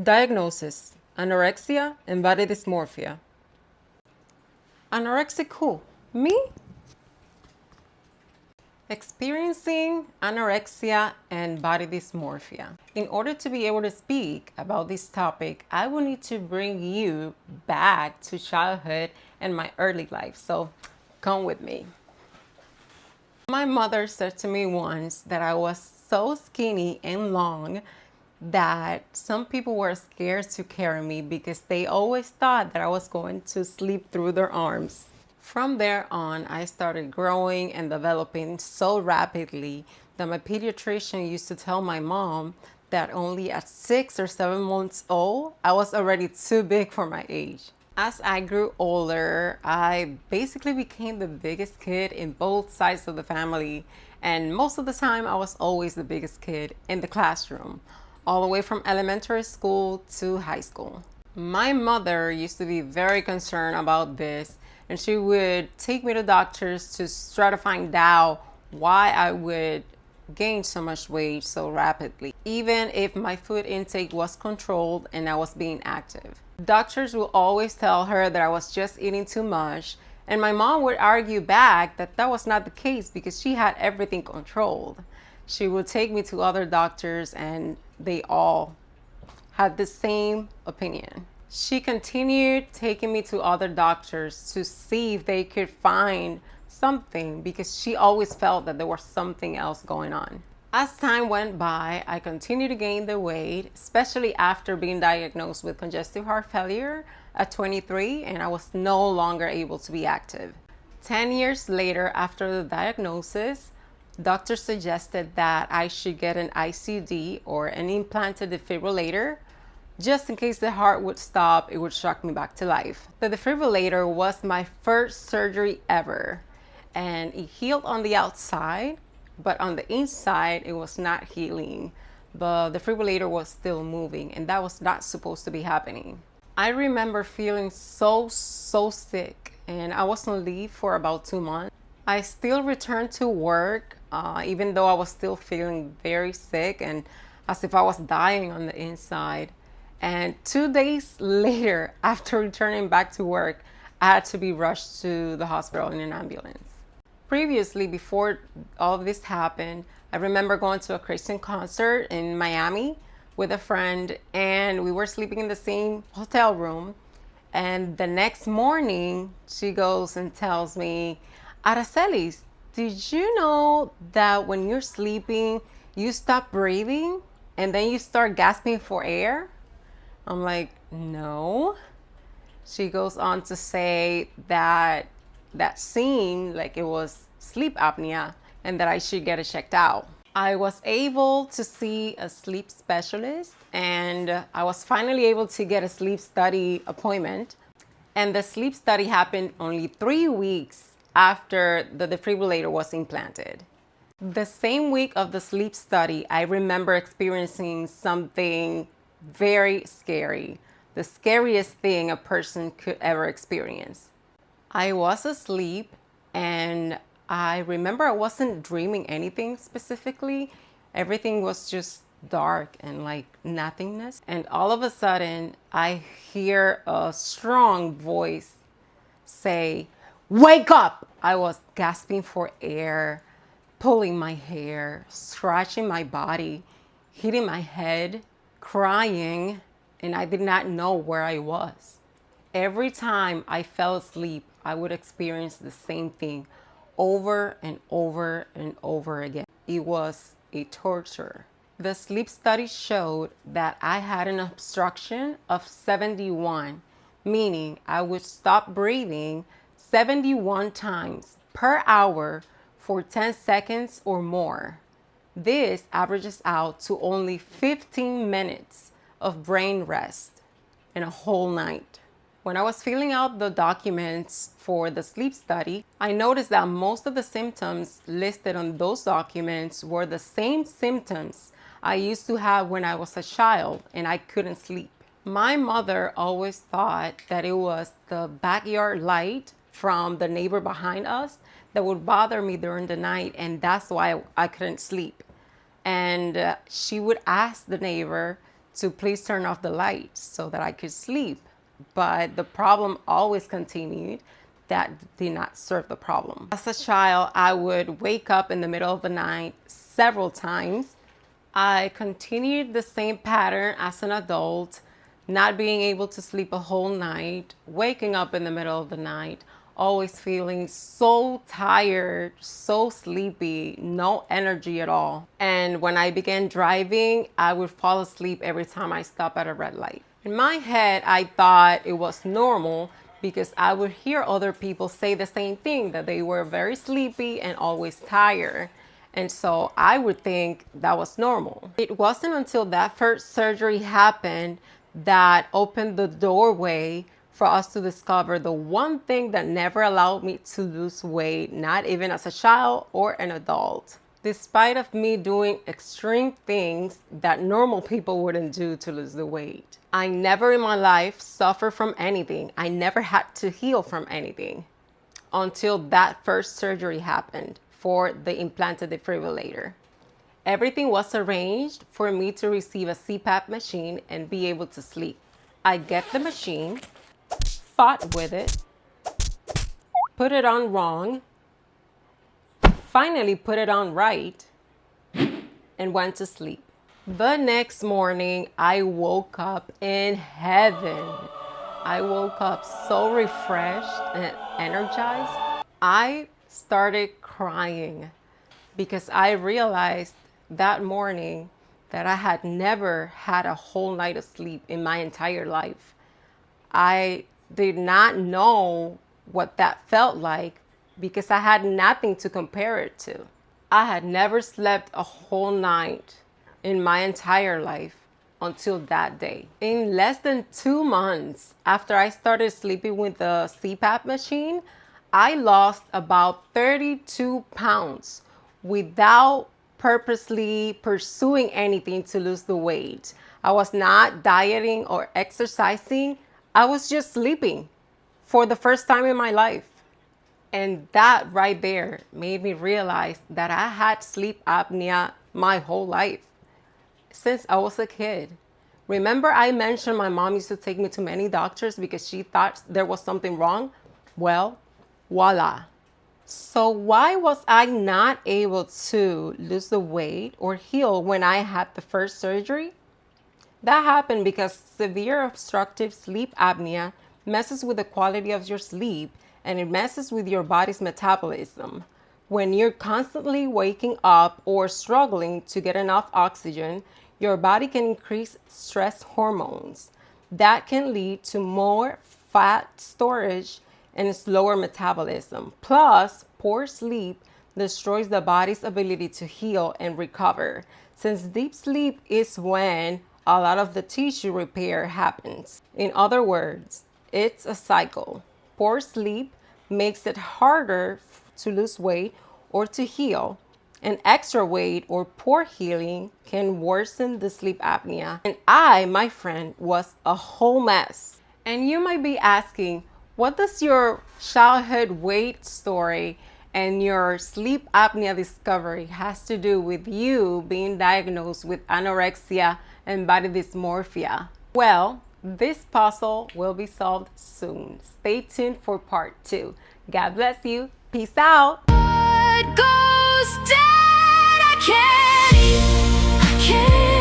Diagnosis: anorexia and body dysmorphia. Anorexic who? Me? Experiencing anorexia and body dysmorphia. In order to be able to speak about this topic, I will need to bring you back to childhood and my early life. So come with me. My mother said to me once that I was so skinny and long that some people were scared to carry me because they always thought that I was going to sleep through their arms. From there on, I started growing and developing so rapidly that my pediatrician used to tell my mom that only at 6 or 7 months old, I was already too big for my age. As I grew older, I basically became the biggest kid in both sides of the family. And most of the time, I was always the biggest kid in the classroom, all the way from elementary school to high school. My mother used to be very concerned about this, and she would take me to doctors to try to find out why I would gain so much weight so rapidly, even if my food intake was controlled and I was being active. Doctors will always tell her that I was just eating too much, and my mom would argue back that that was not the case because she had everything controlled. She would take me to other doctors and they all had the same opinion. She continued taking me to other doctors to see if they could find something because she always felt that there was something else going on. As time went by, I continued to gain the weight, especially after being diagnosed with congestive heart failure at 23, and I was no longer able to be active. 10 years later, after the diagnosis, doctors suggested that I should get an ICD or an implanted defibrillator. Just in case the heart would stop, it would shock me back to life. The defibrillator was my first surgery ever, and it healed on the outside, but on the inside, it was not healing. The defibrillator was still moving, and that was not supposed to be happening. I remember feeling so sick, and I was on leave for about 2 months. I still returned to work, even though I was still feeling very sick and as if I was dying on the inside. And 2 days later, after returning back to work, I had to be rushed to the hospital in an ambulance. Previously, before all of this happened, I remember going to a Christian concert in Miami with a friend, and we were sleeping in the same hotel room. And the next morning, she goes and tells me, Aracelis, did you know that when you're sleeping, you stop breathing and then you start gasping for air? I'm like, no. She goes on to say that seemed like it was sleep apnea and that I should get it checked out. I was able to see a sleep specialist, and I was finally able to get a sleep study appointment. And the sleep study happened only 3 weeks after the defibrillator was implanted. The same week of the sleep study, I remember experiencing something very scary, the scariest thing a person could ever experience. I was asleep, and I remember I wasn't dreaming anything specifically. Everything was just dark and like nothingness. And all of a sudden, I hear a strong voice say, "Wake up!" I was gasping for air, pulling my hair, scratching my body, hitting my head, crying, and I did not know where I was. Every time I fell asleep, I would experience the same thing over and over and over again. It was a torture. The sleep study showed that I had an obstruction of 71, meaning I would stop breathing 71 times per hour for 10 seconds or more. This averages out to only 15 minutes of brain rest in a whole night. When I was filling out the documents for the sleep study, I noticed that most of the symptoms listed on those documents were the same symptoms I used to have when I was a child and I couldn't sleep. My mother always thought that it was the backyard light from the neighbor behind us that would bother me during the night, and that's why I couldn't sleep. And she would ask the neighbor to please turn off the lights so that I could sleep. But the problem always continued. That did not serve the problem. As a child, I would wake up in the middle of the night several times. I continued the same pattern as an adult, not being able to sleep a whole night, waking up in the middle of the night, always feeling so tired, so sleepy, no energy at all. And when I began driving, I would fall asleep every time I stopped at a red light. In my head, I thought it was normal because I would hear other people say the same thing, that they were very sleepy and always tired. And so I would think that was normal. It wasn't until that first surgery happened that opened the doorway for us to discover the one thing that never allowed me to lose weight, not even as a child or an adult. Despite of me doing extreme things that normal people wouldn't do to lose the weight. I never in my life suffered from anything. I never had to heal from anything until that first surgery happened for the implanted defibrillator. Everything was arranged for me to receive a CPAP machine and be able to sleep. I get the machine, fought with it, put it on wrong, finally put it on right, and went to sleep. The next morning, I woke up in heaven. I woke up so refreshed and energized. I started crying because I realized that morning that I had never had a whole night of sleep in my entire life. I did not know what that felt like because I had nothing to compare it to. I had never slept a whole night in my entire life until that day. In less than 2 months after I started sleeping with the CPAP machine, I lost about 32 pounds without purposely pursuing anything to lose the weight. I was not dieting or exercising. I was just sleeping for the first time in my life. And that right there made me realize that I had sleep apnea my whole life, since I was a kid. Remember I mentioned my mom used to take me to many doctors because she thought there was something wrong? Well, voila. So why was I not able to lose the weight or heal when I had the first surgery? That happened because severe obstructive sleep apnea messes with the quality of your sleep, and it messes with your body's metabolism. When you're constantly waking up or struggling to get enough oxygen, your body can increase stress hormones. That can lead to more fat storage and slower metabolism. Plus, poor sleep destroys the body's ability to heal and recover, since deep sleep is when a lot of the tissue repair happens. In other words, it's a cycle. Poor sleep makes it harder to lose weight or to heal. And extra weight or poor healing can worsen the sleep apnea. And I, my friend, was a whole mess. And you might be asking, what does your childhood weight story and your sleep apnea discovery has to do with you being diagnosed with anorexia and body dysmorphia? Well, this puzzle will be solved soon. Stay tuned for part 2. God bless you. Peace out. What goes down, I can't eat, I can't